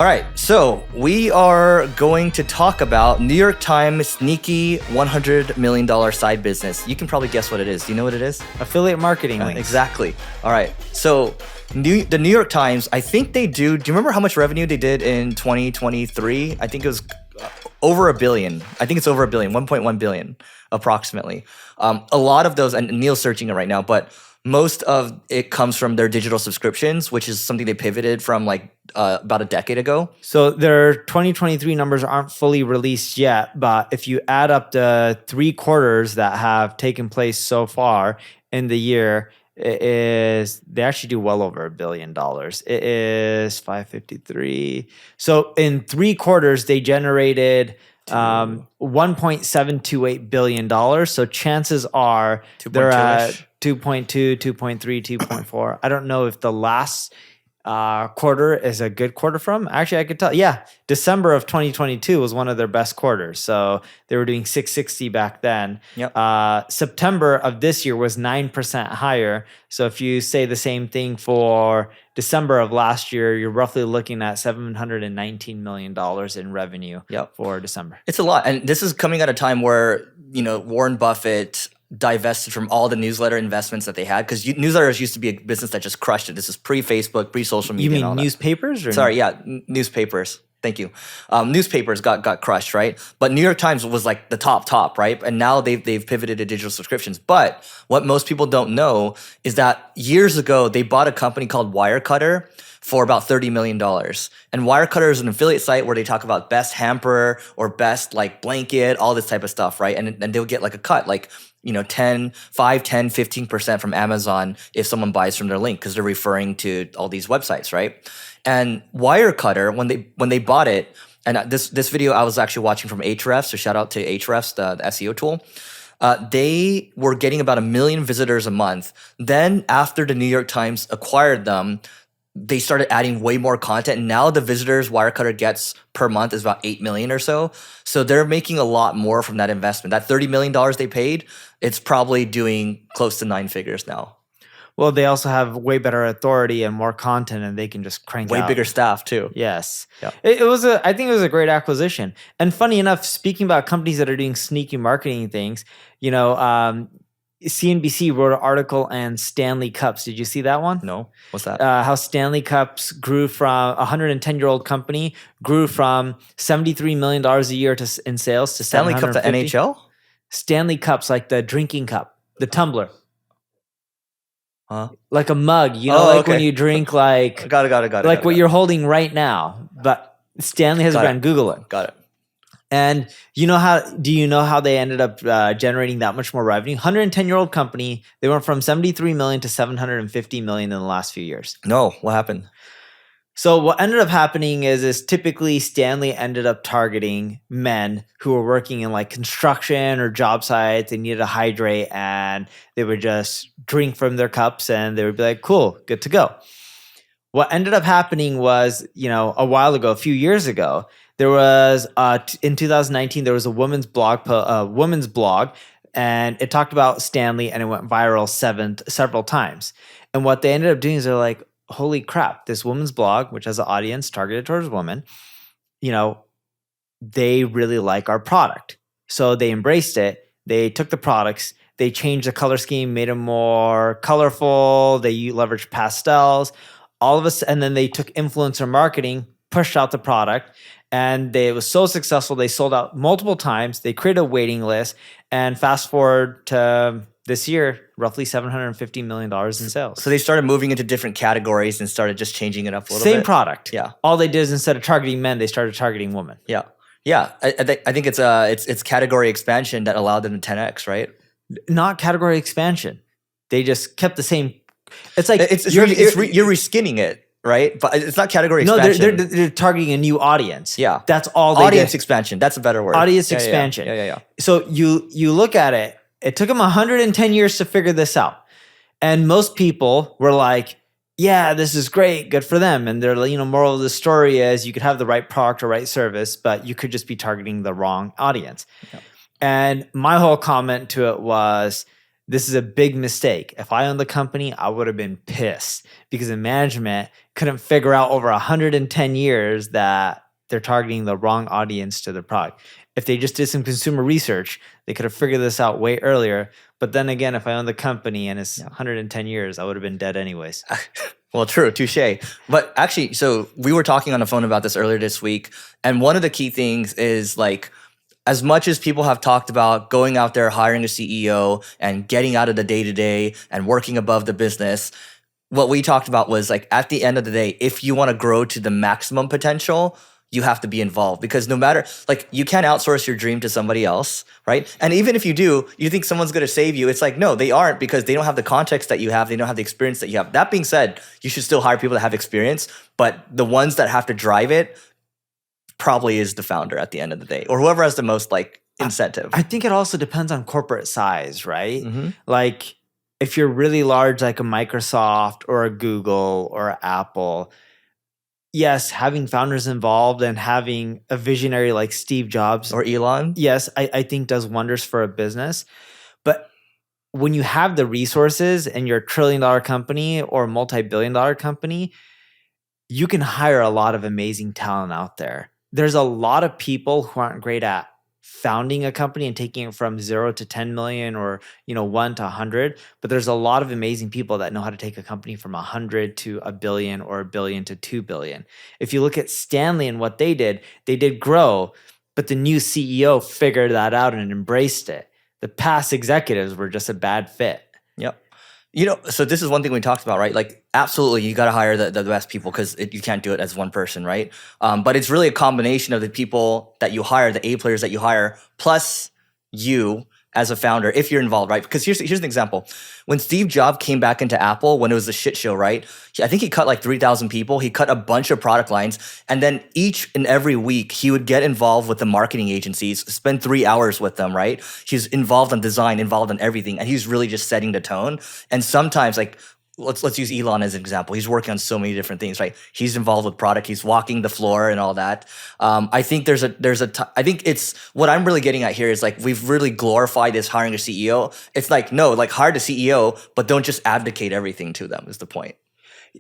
All right, so we are going to talk about New York Times sneaky $100 million side business. You can probably guess what it is. Do you know what it is? Affiliate marketing links. Exactly. All right, so the New York Times, I think do you remember how much revenue they did in 2023? I think it was over $1 billion. I think it's over $1 billion, 1.1 billion approximately. A lot of those, and Neil's searching it right now, but most of it comes from their digital subscriptions, which is something they pivoted from about a decade ago. So their 2023 numbers aren't fully released yet, but if you add up the 3 quarters that have taken place so far in the year, they actually do well over $1 billion. It is 553. So in 3 quarters, they generated $1.728 billion. So chances are they're at 2.2, 2.3, 2.4. I don't know if the last quarter is a good quarter from. Actually, I could tell. Yeah, December of 2022 was one of their best quarters. So they were doing 660 back then. Yep. September of this year was 9% higher. So if you say the same thing for December of last year, you're roughly looking at $719 million in revenue for December. It's a lot. And this is coming at a time where, Warren Buffett divested from all the newsletter investments that they had, because newsletters used to be a business that just crushed it. This is pre-Facebook, pre-social media. You mean and all newspapers? That. Sorry, yeah, newspapers. Thank you. Newspapers got crushed, right? But New York Times was like the top, right? And now they've pivoted to digital subscriptions. But what most people don't know is that years ago they bought a company called Wirecutter for about $30 million. And Wirecutter is an affiliate site where they talk about best hamper or best blanket, all this type of stuff, right? And they'll get a cut, 10, 15% from Amazon if someone buys from their link, because they're referring to all these websites, right? And Wirecutter, when they bought it, and this video I was actually watching from Ahrefs, so shout out to Ahrefs, the SEO tool. They were getting about 1 million visitors a month. Then after the New York Times acquired them, they started adding way more content. And now the visitors Wirecutter gets per month is about 8 million or so. So they're making a lot more from that investment. That $30 million they paid, it's probably doing close to 9 figures now. Well, they also have way better authority and more content, and they can just crank way out. Bigger staff too. Yes. Yep. I think it was a great acquisition. And funny enough, speaking about companies that are doing sneaky marketing things, CNBC wrote an article on Stanley Cups. Did you see that one? No. What's that? How Stanley Cups grew from a 110-year-old company, grew from $73 million a year in sales to Stanley Cup, the NHL? Stanley Cups, like the drinking cup, the tumbler. Huh? Like a mug, when you drink Got it. Like what you're holding right now. But Stanley has a brand. Google it. Got it. And do you know how they ended up generating that much more revenue? 110-year-old company. They went from 73 million to 750 million in the last few years. No, what happened? So what ended up happening is typically Stanley ended up targeting men who were working in construction or job sites. They needed to hydrate, and they would just drink from their cups, and they would be like, cool, good to go. What ended up happening was, a while ago, a few years ago, there was in 2019 there was a women's blog, and it talked about Stanley, and it went viral several times. And what they ended up doing is they're like, holy crap, this woman's blog, which has an audience targeted towards women, they really like our product. So they embraced it. They took the products, they changed the color scheme, made them more colorful. They leveraged pastels, and then they took influencer marketing, pushed out the product, and it was so successful. They sold out multiple times. They created a waiting list, and fast forward to this year, roughly $750 million in sales. So they started moving into different categories and started just changing it up a little bit. Same product. Yeah. All they did is instead of targeting men, they started targeting women. Yeah. Yeah. I think it's category expansion that allowed them to 10x, right? Not category expansion. They just kept the same. It's like you're reskinning it, right? But it's not category expansion. No, they're targeting a new audience. Yeah. That's all they Audience did. expansion. That's a better word. Audience expansion. Yeah. So you look at it. It took them 110 years to figure this out. And most people were like, yeah, this is great. Good for them. And they're, moral of the story is you could have the right product or right service, but you could just be targeting the wrong audience. Yeah. And my whole comment to it was, this is a big mistake. If I owned the company, I would have been pissed because the management couldn't figure out over 110 years that they're targeting the wrong audience to their product. If they just did some consumer research, they could have figured this out way earlier. But then again, if I owned the company and it's 110 years, I would have been dead anyways. Well, true, touche. But actually, so we were talking on the phone about this earlier this week, and one of the key things is like, as much as people have talked about going out there, hiring a CEO and getting out of the day-to-day and working above the business, what we talked about was like, at the end of the day, if you want to grow to the maximum potential, you have to be involved, because no matter, like, you can't outsource your dream to somebody else, right? And even if you do, you think someone's going to save you. It's like, no, they aren't, because they don't have the context that you have. They don't have the experience that you have. That being said, you should still hire people that have experience, but the ones that have to drive it probably is the founder at the end of the day, or whoever has the most like incentive. I think it also depends on corporate size, right? Like, if you're really large, like a Microsoft or a Google or Apple, yes, having founders involved and having a visionary like Steve Jobs Or Elon. yes, I think does wonders for a business. But when you have the resources and you're a $1 trillion company or a multi-billion dollar company, you can hire a lot of amazing talent out there. There's a lot of people who aren't great at founding a company and taking it from 0 to 10 million or 1 to 100, but there's a lot of amazing people that know how to take a company from 100 to a billion or a billion to 2 billion. If you look at Stanley and what they did grow, but the new CEO figured that out and embraced it. The past executives were just a bad fit. Yep. So this is one thing we talked about, right? Like, absolutely, you got to hire the best people, because you can't do it as one person, right? But it's really a combination of the people that you hire, the A players that you hire, plus you as a founder, if you're involved, right? Because here's an example. When Steve Jobs came back into Apple, when it was a shit show, right? I think he cut like 3,000 people. He cut a bunch of product lines. And then each and every week, he would get involved with the marketing agencies, spend 3 hours with them, right? He's involved in design, involved in everything. And he's really just setting the tone. And sometimes, like, let's use Elon as an example. He's working on so many different things, right? He's involved with product. He's walking the floor and all that. I think I think it's what I'm really getting at here is like, we've really glorified this hiring a CEO. It's like, no, like, hire the CEO, but don't just abdicate everything to them is the point.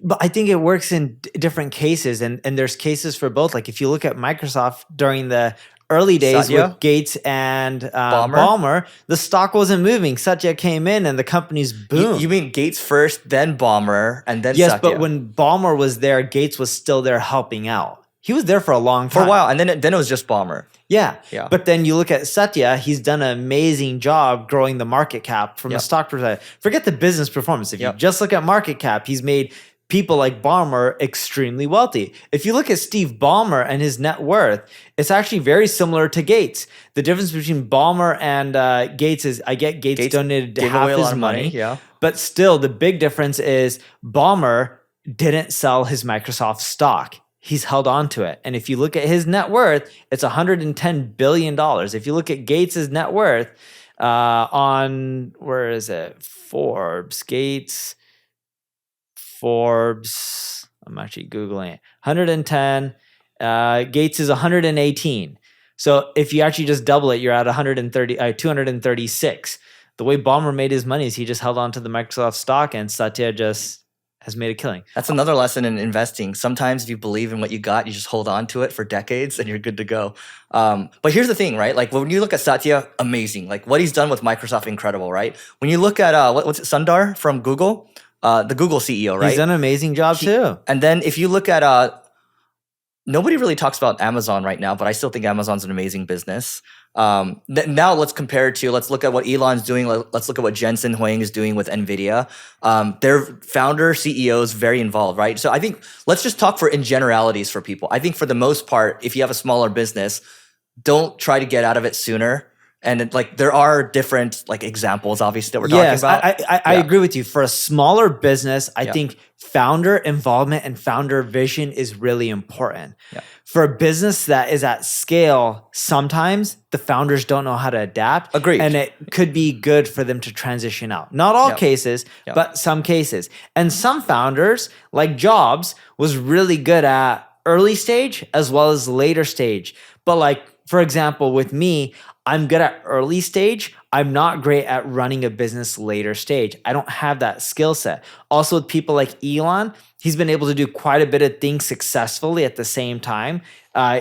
But I think it works in different cases, and there's cases for both. Like, if you look at Microsoft during the early days Satya? with Gates and Ballmer, the stock wasn't moving. Satya came in and the company's boomed. You mean Gates first, then Ballmer, and then Yes, Satya? but when Ballmer was there, Gates was still there helping out. He was there for a long time. For a while, and then it was just Ballmer. Yeah. Yeah. But then you look at Satya, he's done an amazing job growing the market cap from a stock perspective. Forget the business performance. If you just look at market cap, he's made people like Ballmer extremely wealthy. If you look at Steve Ballmer and his net worth, it's actually very similar to Gates. The difference between Ballmer and Gates is, I get Gates donated half his money, but still the big difference is Ballmer didn't sell his Microsoft stock. He's held on to it. And if you look at his net worth, it's $110 billion. If you look at Gates's net worth on, where is it? Forbes, I'm actually Googling it. 110, Gates is 118. So if you actually just double it, you're at 236. The way Ballmer made his money is he just held on to the Microsoft stock, and Satya just has made a killing. That's another lesson in investing. Sometimes if you believe in what you got, you just hold on to it for decades and you're good to go. But here's the thing, right? Like, when you look at Satya, amazing. Like, what he's done with Microsoft, incredible, right? When you look at, what's it, Sundar from Google? The Google CEO, right? He's done an amazing job too. And then if you look at, nobody really talks about Amazon right now, but I still think Amazon's an amazing business. Now let's compare it to, let's look at what Elon's doing. Let's look at what Jensen Huang is doing with Nvidia. Their founder, CEOs, very involved, right? So I think let's just talk in generalities for people. I think for the most part, if you have a smaller business, don't try to get out of it sooner. And there are different examples, obviously, that we're talking about. I agree with you. For a smaller business, I think founder involvement and founder vision is really important. Yeah. For a business that is at scale, sometimes the founders don't know how to adapt. Agreed. And it could be good for them to transition out. Not all cases, but some cases. And some founders, like Jobs, was really good at early stage as well as later stage. But for example, with me, I'm good at early stage. I'm not great at running a business later stage. I don't have that skill set. Also, with people like Elon, he's been able to do quite a bit of things successfully at the same time.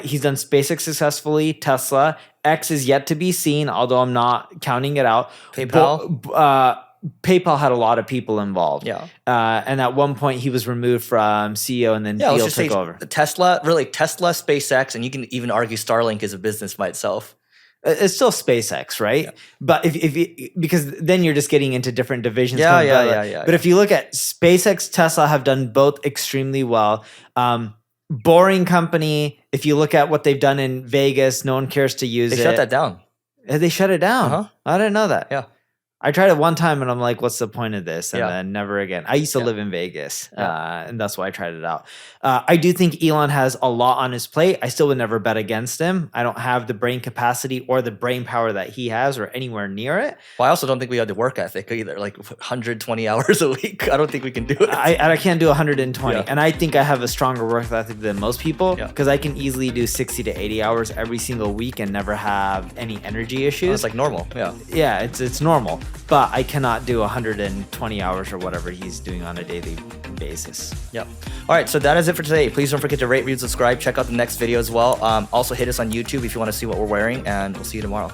He's done SpaceX successfully, Tesla. X is yet to be seen, although I'm not counting it out. PayPal. PayPal had a lot of people involved. Yeah. And at one point, he was removed from CEO, and then Yeah, let's Thiel just took say over. Tesla, SpaceX, and you can even argue Starlink is a business by itself. It's still SpaceX, right? Yeah. But if because then you're just getting into different divisions. Yeah. But if you look at SpaceX, Tesla have done both extremely well. Boring company. If you look at what they've done in Vegas, no one cares to use it. They shut that down. They shut it down. Uh-huh. I didn't know that. Yeah. I tried it one time and I'm like, what's the point of this? And Yeah. then never again. I used to Yeah. live in Vegas, Yeah. and that's why I tried it out. I do think Elon has a lot on his plate. I still would never bet against him. I don't have the brain capacity or the brain power that he has or anywhere near it. Well, I also don't think we have the work ethic either. Like 120 hours a week. I don't think we can do it. I can't do 120. Yeah. And I think I have a stronger work ethic than most people Yeah. because I can easily do 60 to 80 hours every single week and never have any energy issues. It's like normal. Yeah. Yeah, it's normal, but I cannot do 120 hours or whatever he's doing on a daily basis. Yep. All right. So that is it for today. Please don't forget to rate, review, subscribe. Check out the next video as well. Also hit us on YouTube if you want to see what we're wearing, and we'll see you tomorrow.